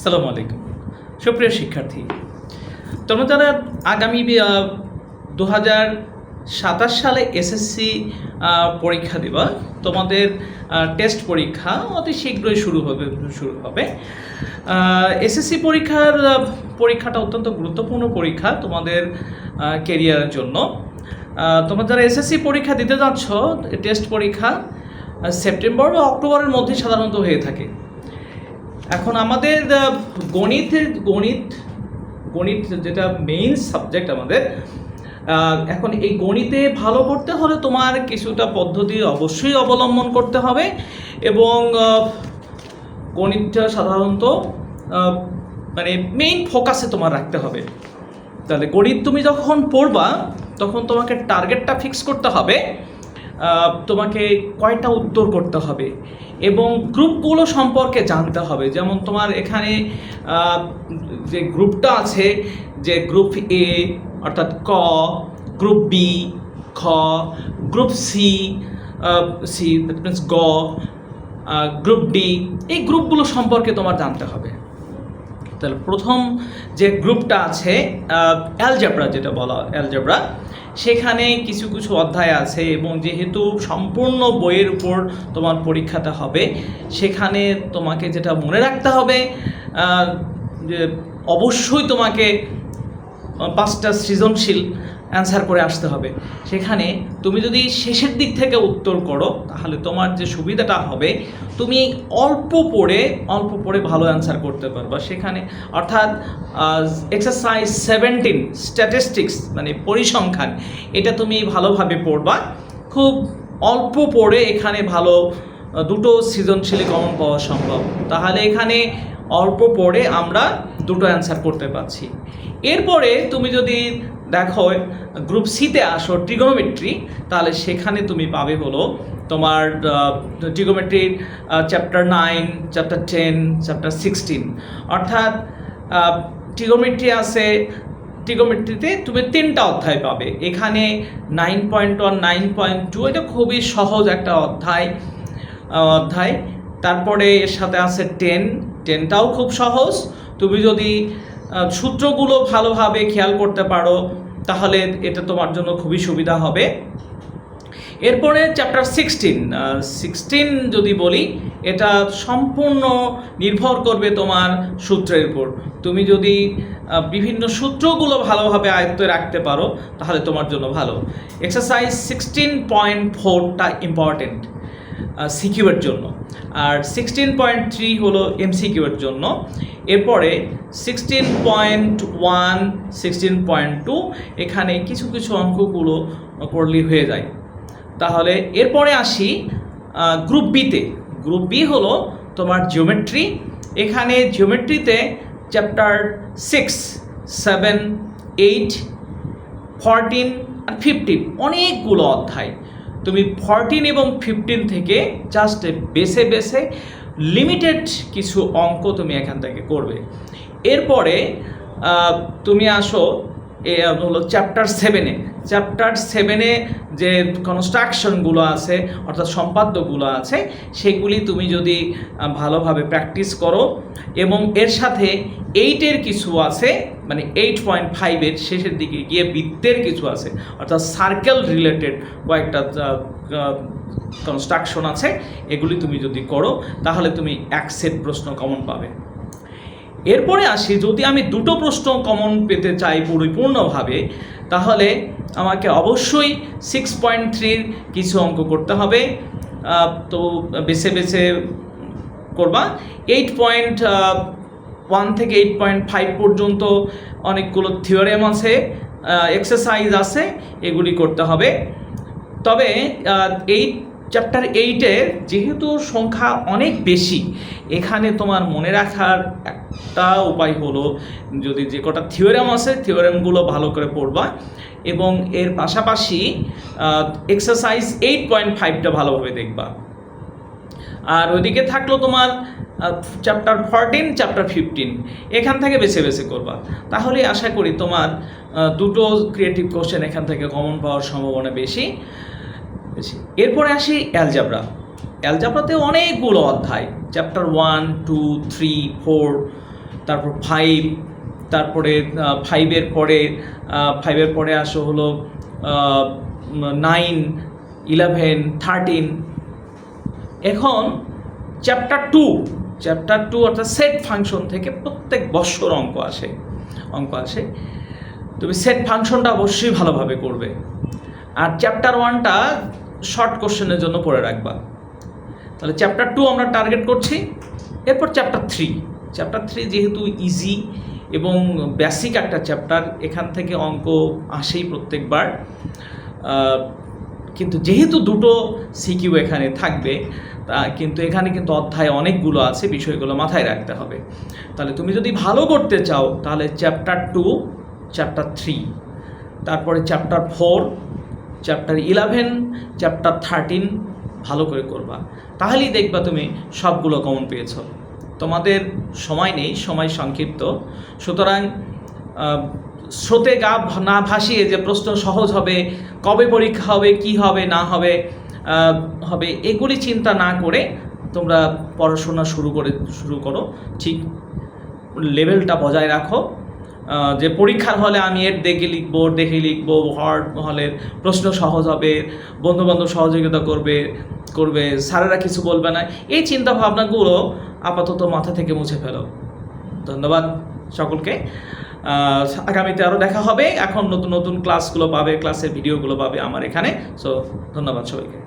আসসালামু আলাইকুম সুপ্রিয় শিক্ষার্থী, তোমরা যারা আগামী 2027 সালে এসএসসি পরীক্ষা দিবা, তোমাদের টেস্ট পরীক্ষা অতি শীঘ্রই শুরু হবে। এসএসসি পরীক্ষাটা অত্যন্ত গুরুত্বপূর্ণ পরীক্ষা তোমাদের কেরিয়ারের জন্য। তোমরা যারা এসএসসি পরীক্ষা দিতে যাচ্ছ, টেস্ট পরীক্ষা সেপ্টেম্বর বা অক্টোবরের মধ্যে সাধারণত হয়ে থাকে। এখন আমাদের গণিত যেটা মেইন সাবজেক্ট আমাদের, এখন এই গণিতে ভালো করতে হলে তোমার কিছুটা পদ্ধতি অবশ্যই অবলম্বন করতে হবে এবং গণিতটা সাধারণত মানে মেইন ফোকাসে তোমার রাখতে হবে। তাহলে গণিত তুমি যখন পড়বা তখন তোমাকে টার্গেটটা ফিক্স করতে হবে, তোমাকে কয়টা উত্তর করতে হবে এবং গ্রুপগুলো সম্পর্কে জানতে হবে। যেমন তোমার এখানে যে গ্রুপটা আছে, যে গ্রুপ এ অর্থাৎ ক, গ্রুপ বি খ, গ্রুপ সি দ্যাট মিনস গ, গ্রুপ ডি, এই গ্রুপগুলো সম্পর্কে তোমার জানতে হবে। তাহলে প্রথম যে গ্রুপটা আছে অ্যালজেব্রা, যেটা বলা অ্যালজেব্রা, সেখানে কিছু কিছু অধ্যায় আছে এবং যেহেতু সম্পূর্ণ বইয়ের উপর তোমার পরীক্ষাটা হবে, সেখানে তোমাকে যেটা মনে রাখতে হবে যে অবশ্যই তোমাকে 5টা সৃজনশীল অ্যান্সার করে আসতে হবে। সেখানে তুমি যদি শেষের দিক থেকে উত্তর করো তাহলে তোমার যে সুবিধাটা হবে, তুমি অল্প পড়ে ভালো অ্যান্সার করতে পারবা সেখানে। অর্থাৎ এক্সারসাইজ 17 স্ট্যাটিস্টিক্স মানে পরিসংখ্যান, এটা তুমি ভালোভাবে পড়বা, খুব অল্প পড়ে এখানে ভালো 2টো সৃজনশীলে কমন পাওয়া সম্ভব। তাহলে এখানে অল্প পড়ে আমরা 2টো অ্যান্সার করতে পারছি। এরপরে তুমি যদি দেখো গ্রুপ সিতে আসো ট্রিগোনোমেট্রি, তাহলে সেখানে তুমি পাবে হলো তোমার ট্রিগোনোমেট্রির চ্যাপ্টার 9, চ্যাপ্টার 10, চ্যাপ্টার 16। অর্থাৎ ট্রিগোনোমেট্রিতে তুমি 3টা অধ্যায় পাবে। এখানে 9.1, 9.2 এটা খুবই সহজ একটা অধ্যায়। তারপরে এর সাথে আছে 10টাও খুব সহজ। তুমি যদি সূত্রগুলো ভালোভাবে খেয়াল করতে পারো তাহলে এটা তোমার জন্য খুবই সুবিধা হবে। এরপরে চ্যাপ্টার 16 যদি বলি, এটা সম্পূর্ণ নির্ভর করবে তোমার সূত্রের উপর। তুমি যদি বিভিন্ন সূত্রগুলো ভালোভাবে আয়ত্তে রাখতে পারো তাহলে তোমার জন্য ভালো। এক্সারসাইজ 16.4টা ইম্পর্টেন্ট সিকিউর জন্য, আর 16.3 হলো এমসিকিউ এর জন্য। এরপরে 16.1, 16.2 এখানে কিছু কিছু অঙ্কগুলো করলেই হয়ে যায়। তাহলে এরপরে আসি গ্রুপ বিতে। গ্রুপ বি হলো তোমার জিওমেট্রি। এখানে জিওমেট্রিতে চ্যাপ্টার 6, 7, 8, 14 আর 15 অনেকগুলো অধ্যায়। তুমি 14 এবং 15 থেকে জাস্ট বেছে লিমিটেড কিছু অঙ্ক তুমি এখান থেকে করবে। এরপরে তুমি আসো হলো চ্যাপ্টার 7-এ। চ্যাপ্টার 7-এ যে কনস্ট্রাকশনগুলো আছে অর্থাৎ সম্পাদ্যগুলো আছে, সেগুলি তুমি যদি ভালোভাবে প্র্যাকটিস করো এবং এর সাথে 8-এর কিছু আছে, মানে 8.5-এর শেষের দিকে গিয়ে বৃত্তের কিছু আছে, অর্থাৎ সার্কেল রিলেটেড কয়েকটা কনস্ট্রাকশন আছে, এগুলি তুমি যদি করো তাহলে তুমি 1 সেট প্রশ্ন কমন পাবে। এরপরে আসি, যদি আমি 2টো প্রশ্ন কমন পেতে চাই পরিপূর্ণভাবে, তাহলে আমাকে অবশ্যই 6.3-র কিছু অঙ্ক করতে হবে। তো বেছে করবা। 8.1 থেকে 8.5 পর্যন্ত অনেকগুলো থিওরেম আছে, এক্সারসাইজ আছে, এগুলি করতে হবে। তবে চ্যাপ্টার 8-এর যেহেতু সংখ্যা অনেক বেশি, এখানে তোমার মনে রাখার একটা উপায় হলো যদি যে কটা থিওরেম আছে থিওরেমগুলো ভালো করে পড়বা এবং এর পাশাপাশি এক্সারসাইজ 8.5টা ভালোভাবে দেখবা। আর ওইদিকে থাকলো তোমার চ্যাপ্টার 14, চ্যাপ্টার 15, এখান থেকে বেছে করবা। তাহলে আশা করি তোমার 2টো ক্রিয়েটিভ কোশ্চেন এখান থেকে কমন পাওয়ার সম্ভাবনা বেশি। এরপরে আসি অ্যালজেব্রাতে অনেকগুলো অধ্যায়, চ্যাপ্টার 1, 2, 3, 4 তারপর 5, তারপরে 5-এর পরে আসো হলো 9, 11, 13। এখন চ্যাপ্টার 2 অর্থাৎ সেট ফাংশন থেকে প্রত্যেক বছর অঙ্ক আসে। তুমি সেট ফাংশনটা অবশ্যই ভালোভাবে করবে, আর চ্যাপ্টার 1টা শর্ট কোশ্চেনের জন্য পড়ে রাখবা। তাহলে চ্যাপ্টার 2 আমরা টার্গেট করছি। এরপর চ্যাপ্টার 3 যেহেতু ইজি এবং বেসিক একটা চ্যাপ্টার, এখান থেকে অঙ্ক আসেই প্রত্যেকবার, কিন্তু যেহেতু দুটো সিকিউ এখানে থাকবে, কিন্তু এখানে কিন্তু অধ্যায় অনেকগুলো আছে, বিষয়গুলো মাথায় রাখতে হবে। তাহলে তুমি যদি ভালো করতে চাও তাহলে চ্যাপ্টার 2, চ্যাপ্টার 3, তারপরে চ্যাপ্টার 4, চ্যাপ্টার 11, চ্যাপ্টার 13 ভালো করে করবা, তাহলেই দেখবা তুমি সবগুলো কমন পেয়েছ। তোমাদের সময় নেই, সময় সংক্ষিপ্ত, সুতরাং স্রোতে গা না ভাসিয়ে যে প্রশ্ন সহজ হবে, কবে পরীক্ষা হবে, কি হবে না হবে এগুলি চিন্তা না করে তোমরা পড়াশোনা শুরু করো। ঠিক লেভেলটা বজায় রাখো, যে পরীক্ষার হলে আমি এর দেখে লিখবো, হলের প্রশ্ন সহজ হবে, বন্ধুবান্ধব সহযোগিতা করবে, স্যারেরা কিছু বলবে না, এই চিন্তা ভাবনাগুলো আপাতত মাথা থেকে মুছে ফেলো। ধন্যবাদ সকলকে। আগামীতে আরও দেখা হবে। এখন নতুন ক্লাসগুলো পাবে, ক্লাসের ভিডিওগুলো পাবে আমার এখানে। সো ধন্যবাদ সবাইকে।